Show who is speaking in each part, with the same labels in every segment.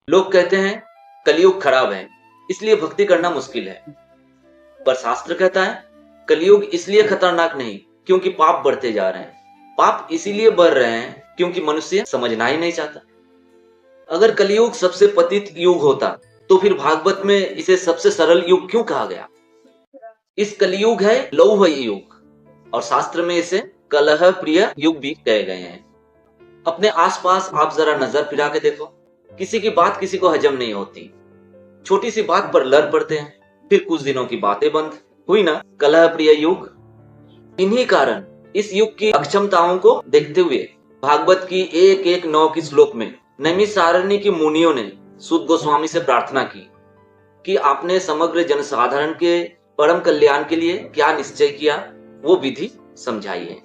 Speaker 1: लोग कहते हैं कलयुग खराब है, इसलिए भक्ति करना मुश्किल है। पर शास्त्र कहता है कलयुग इसलिए खतरनाक नहीं क्योंकि पाप बढ़ते जा रहे हैं, पाप इसीलिए बढ़ रहे हैं क्योंकि मनुष्य समझना ही नहीं चाहता। अगर कलयुग सबसे पतित युग होता तो फिर भागवत में इसे सबसे सरल युग क्यों कहा गया? इस कलयुग है लौह युग और शास्त्र में इसे कलह प्रिय युग भी कहे गए हैं। अपने आसपास आप जरा नजर फिरा के देखो, किसी की बात किसी को हजम नहीं होती, छोटी सी बात पर लड़ पड़ते हैं, फिर कुछ दिनों की बातें बंद। हुई ना कलह प्रिय युग। इन्हीं कारण इस युग की अक्षमताओं को देखते हुए भागवत की एक एक 9 की श्लोक में नैमिषारण्य की मुनियों ने सूत गोस्वामी से प्रार्थना की कि आपने समग्र जनसाधारण के परम कल्याण के लिए क्या निश्चय किया वो विधि समझाइए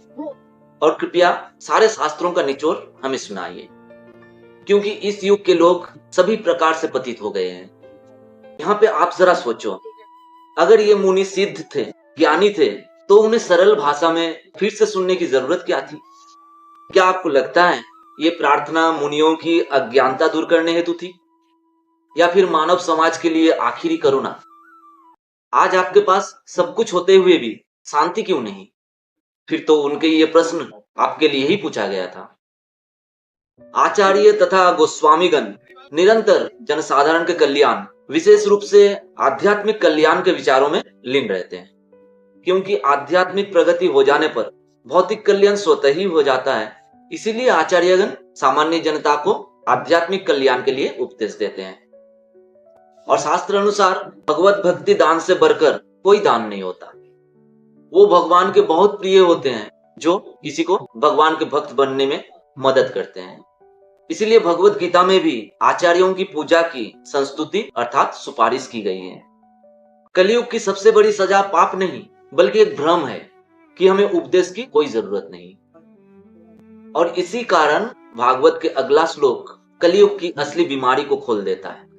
Speaker 1: और कृपया सारे शास्त्रों का निचोड़ हमें सुनाइए, क्योंकि इस युग के लोग सभी प्रकार से पतित हो गए हैं। यहाँ पे आप जरा सोचो, अगर ये मुनि सिद्ध थे, ज्ञानी थे, तो उन्हें सरल भाषा में फिर से सुनने की जरूरत क्या थी? क्या आपको लगता है ये प्रार्थना मुनियों की अज्ञानता दूर करने हेतु थी या फिर मानव समाज के लिए आखिरी करुणा? आज आपके पास सब कुछ होते हुए भी शांति क्यों नहीं? फिर तो उनके ये प्रश्न आपके लिए ही पूछा गया था। आचार्य तथा गोस्वामीगण निरंतर जनसाधारण के कल्याण, विशेष रूप से आध्यात्मिक कल्याण के विचारों में लीन रहते हैं, क्योंकि आध्यात्मिक प्रगति हो जाने पर भौतिक कल्याण स्वतः ही हो जाता है। इसीलिए आचार्यगण सामान्य जनता को आध्यात्मिक कल्याण के लिए उपदेश देते हैं। और शास्त्र अनुसार भगवत भक्ति दान से बढ़कर कोई दान नहीं होता। वो भगवान के बहुत प्रिय होते हैं जो किसी को भगवान के भक्त बनने में मदद करते हैं। इसीलिए भगवत गीता में भी आचार्यों की पूजा की संस्तुति अर्थात सुपारिश की गई है। कलयुग की सबसे बड़ी सजा पाप नहीं बल्कि एक भ्रम है कि हमें उपदेश की कोई जरूरत नहीं। और इसी कारण भागवत के अगला श्लोक कलयुग की असली बीमारी को खोल देता है।